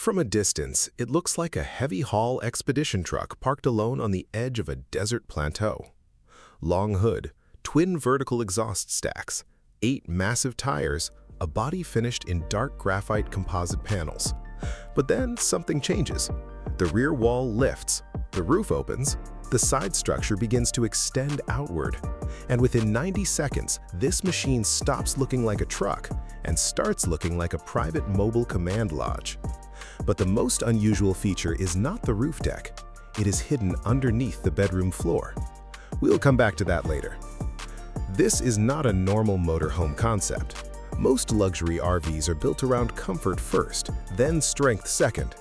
From a distance, it looks like a heavy-haul expedition truck parked alone on the edge of a desert plateau. Long hood, twin vertical exhaust stacks, 8 massive tires, a body finished in dark graphite composite panels. But then something changes. The rear wall lifts, the roof opens, the side structure begins to extend outward. And within 90 seconds, this machine stops looking like a truck and starts looking like a private mobile command lodge. But the most unusual feature is not the roof deck. It is hidden underneath the bedroom floor. We'll come back to that later. This is not a normal motorhome concept. Most luxury RVs are built around comfort first, then strength second.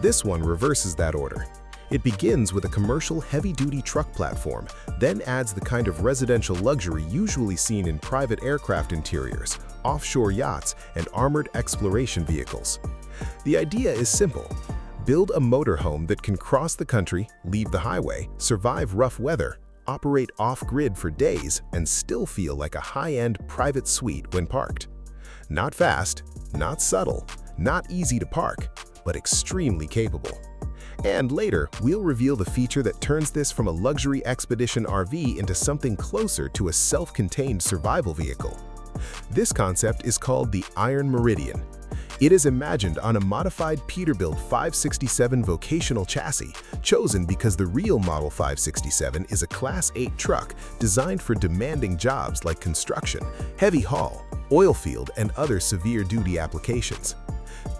This one reverses that order. It begins with a commercial heavy-duty truck platform, then adds the kind of residential luxury usually seen in private aircraft interiors, offshore yachts, and armored exploration vehicles. The idea is simple. Build a motorhome that can cross the country, leave the highway, survive rough weather, operate off-grid for days, and still feel like a high-end private suite when parked. Not fast, not subtle, not easy to park, but extremely capable. And later, we'll reveal the feature that turns this from a luxury expedition RV into something closer to a self-contained survival vehicle. This concept is called the Iron Meridian. It is imagined on a modified Peterbilt 567 vocational chassis, chosen because the real Model 567 is a Class 8 truck designed for demanding jobs like construction, heavy haul, oil field, and other severe duty applications.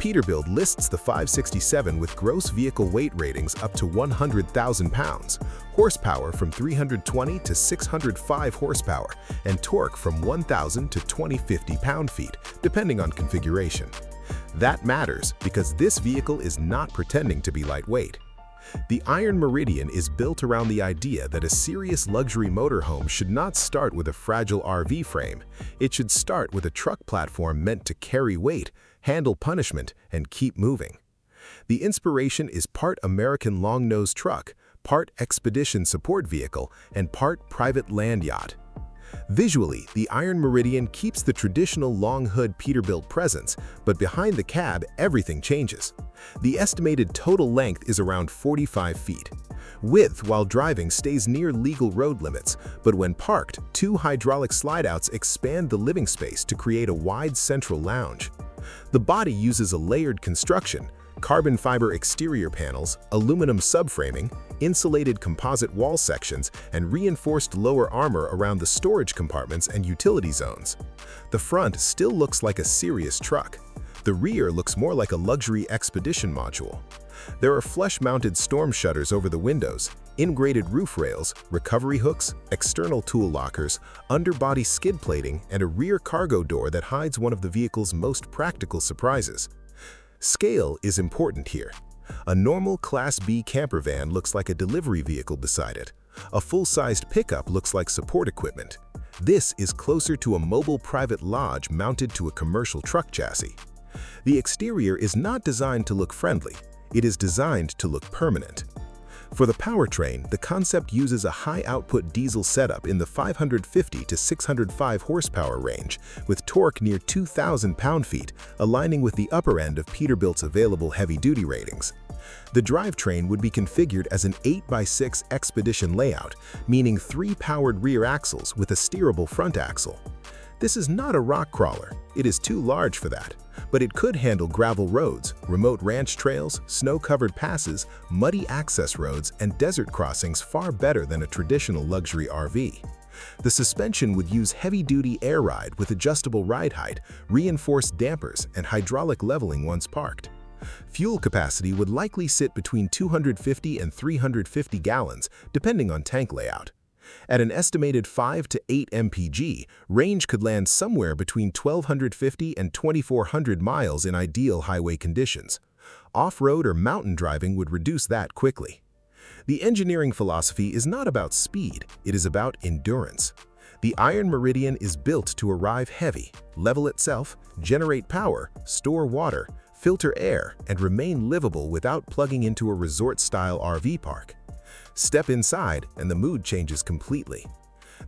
Peterbilt lists the 567 with gross vehicle weight ratings up to 100,000 pounds, horsepower from 320 to 605 horsepower, and torque from 1,000 to 2,050 pound-feet, depending on configuration. That matters because this vehicle is not pretending to be lightweight. The Iron Meridian is built around the idea that a serious luxury motorhome should not start with a fragile RV frame. It should start with a truck platform meant to carry weight, handle punishment, and keep moving. The inspiration is part American long-nose truck, part expedition support vehicle, and part private land yacht. Visually, the Iron Meridian keeps the traditional long-hood Peterbilt presence, but behind the cab, everything changes. The estimated total length is around 45 feet. Width while driving stays near legal road limits, but when parked, 2 hydraulic slide-outs expand the living space to create a wide central lounge. The body uses a layered construction: carbon fiber exterior panels, aluminum subframing, insulated composite wall sections, and reinforced lower armor around the storage compartments and utility zones. The front still looks like a serious truck. The rear looks more like a luxury expedition module. There are flush-mounted storm shutters over the windows, integrated roof rails, recovery hooks, external tool lockers, underbody skid plating, and a rear cargo door that hides one of the vehicle's most practical surprises. Scale is important here. A normal Class B camper van looks like a delivery vehicle beside it. A full-sized pickup looks like support equipment. This is closer to a mobile private lodge mounted to a commercial truck chassis. The exterior is not designed to look friendly. It is designed to look permanent. For the powertrain, the concept uses a high-output diesel setup in the 550 to 605 horsepower range, with torque near 2,000 pound-feet, aligning with the upper end of Peterbilt's available heavy-duty ratings. The drivetrain would be configured as an 8x6 expedition layout, meaning 3 powered rear axles with a steerable front axle. This is not a rock crawler. It is too large for that. But it could handle gravel roads, remote ranch trails, snow-covered passes, muddy access roads, and desert crossings far better than a traditional luxury RV. The suspension would use heavy-duty air ride with adjustable ride height, reinforced dampers, and hydraulic leveling once parked. Fuel capacity would likely sit between 250 and 350 gallons, depending on tank layout. At an estimated 5 to 8 mpg, range could land somewhere between 1,250 and 2,400 miles in ideal highway conditions. Off-road or mountain driving would reduce that quickly. The engineering philosophy is not about speed, it is about endurance. The Iron Meridian is built to arrive heavy, level itself, generate power, store water, filter air, and remain livable without plugging into a resort-style RV park. Step inside and the mood changes completely.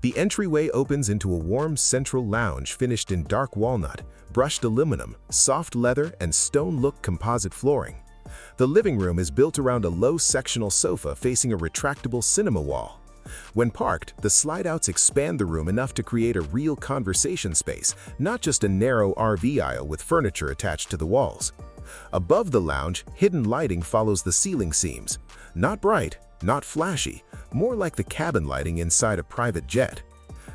The entryway opens into a warm central lounge finished in dark walnut, brushed aluminum, soft leather, and stone-look composite flooring. The living room is built around a low sectional sofa facing a retractable cinema wall. When parked, the slide-outs expand the room enough to create a real conversation space, not just a narrow RV aisle with furniture attached to the walls. Above the lounge, hidden lighting follows the ceiling seams. Not bright, not flashy, more like the cabin lighting inside a private jet.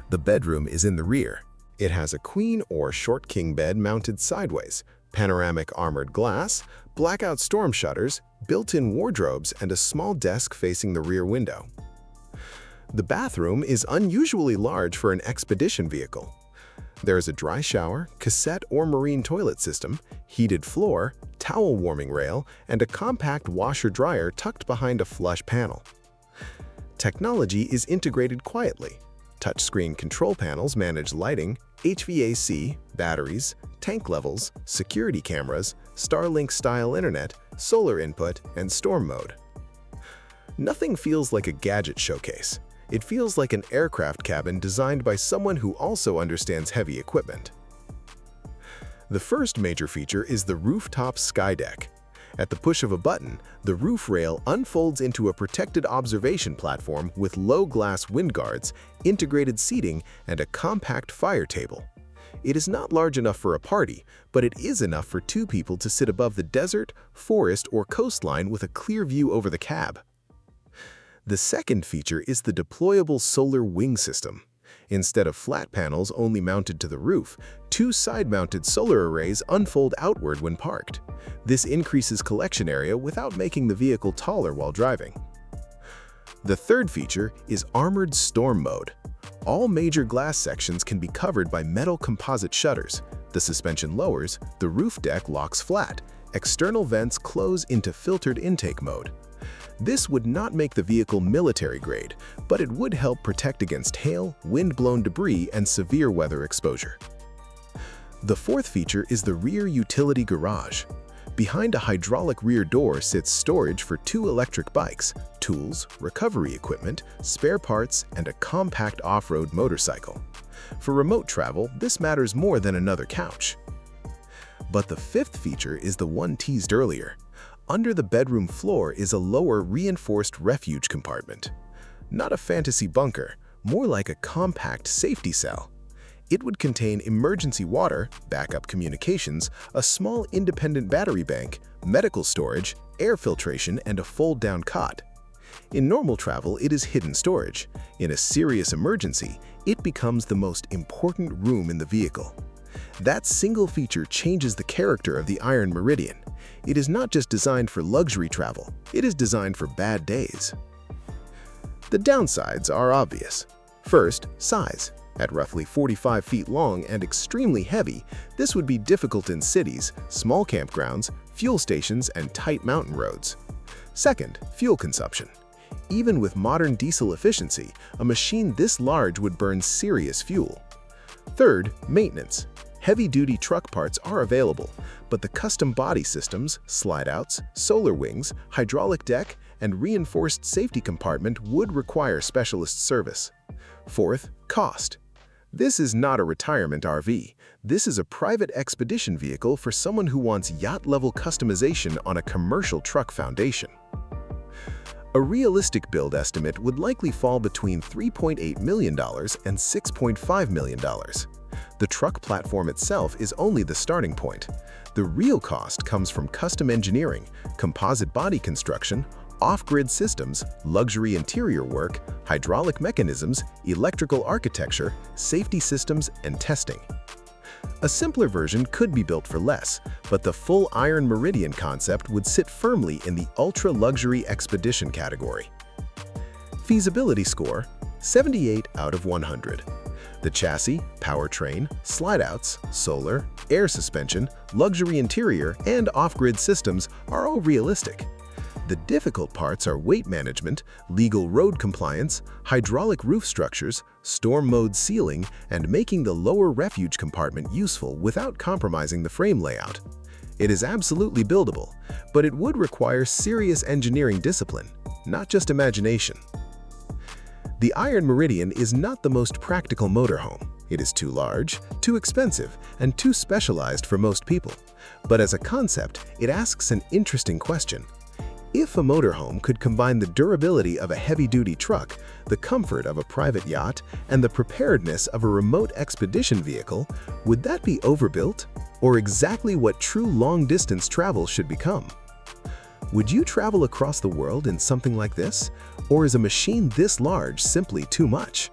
The bedroom is in the rear. It has a queen or short king bed mounted sideways, panoramic armored glass, blackout storm shutters, built-in wardrobes, and a small desk facing the rear window. The bathroom is unusually large for an expedition vehicle. There is a dry shower, cassette or marine toilet system, heated floor, towel warming rail, and a compact washer-dryer tucked behind a flush panel. Technology is integrated quietly. Touchscreen control panels manage lighting, HVAC, batteries, tank levels, security cameras, Starlink-style internet, solar input, and storm mode. Nothing feels like a gadget showcase. It feels like an aircraft cabin designed by someone who also understands heavy equipment. The first major feature is the rooftop skydeck. At the push of a button, the roof rail unfolds into a protected observation platform with low glass wind guards, integrated seating, and a compact fire table. It is not large enough for a party, but it is enough for two people to sit above the desert, forest, or coastline with a clear view over the cab. The second feature is the deployable solar wing system. Instead of flat panels only mounted to the roof, two side-mounted solar arrays unfold outward when parked. This increases collection area without making the vehicle taller while driving. The third feature is armored storm mode. All major glass sections can be covered by metal composite shutters. The suspension lowers, the roof deck locks flat, external vents close into filtered intake mode. This would not make the vehicle military grade, but it would help protect against hail, wind-blown debris, and severe weather exposure. The fourth feature is the rear utility garage. Behind a hydraulic rear door sits storage for two electric bikes, tools, recovery equipment, spare parts, and a compact off-road motorcycle. For remote travel, this matters more than another couch. But the fifth feature is the one teased earlier. Under the bedroom floor is a lower reinforced refuge compartment. Not a fantasy bunker, more like a compact safety cell. It would contain emergency water, backup communications, a small independent battery bank, medical storage, air filtration, and a fold-down cot. In normal travel, it is hidden storage. In a serious emergency, it becomes the most important room in the vehicle. That single feature changes the character of the Iron Meridian. It is not just designed for luxury travel, it is designed for bad days. The downsides are obvious. First, size. At roughly 45 feet long and extremely heavy, this would be difficult in cities, small campgrounds, fuel stations, and tight mountain roads. Second, fuel consumption. Even with modern diesel efficiency, a machine this large would burn serious fuel. Third, maintenance. Heavy-duty truck parts are available, but the custom body systems, slide-outs, solar wings, hydraulic deck, and reinforced safety compartment would require specialist service. Fourth, cost. This is not a retirement RV. This is a private expedition vehicle for someone who wants yacht-level customization on a commercial truck foundation. A realistic build estimate would likely fall between $3.8 million and $6.5 million. The truck platform itself is only the starting point. The real cost comes from custom engineering, composite body construction, off-grid systems, luxury interior work, hydraulic mechanisms, electrical architecture, safety systems, and testing. A simpler version could be built for less, but the full Iron Meridian concept would sit firmly in the ultra-luxury expedition category. Feasibility score: 78 out of 100. The chassis, powertrain, slide-outs, solar, air suspension, luxury interior, and off-grid systems are all realistic. The difficult parts are weight management, legal road compliance, hydraulic roof structures, storm mode sealing, and making the lower refuge compartment useful without compromising the frame layout. It is absolutely buildable, but it would require serious engineering discipline, not just imagination. The Iron Meridian is not the most practical motorhome. It is too large, too expensive, and too specialized for most people. But as a concept, it asks an interesting question. If a motorhome could combine the durability of a heavy-duty truck, the comfort of a private yacht, and the preparedness of a remote expedition vehicle, would that be overbuilt? Or exactly what true long-distance travel should become? Would you travel across the world in something like this? Or is a machine this large simply too much?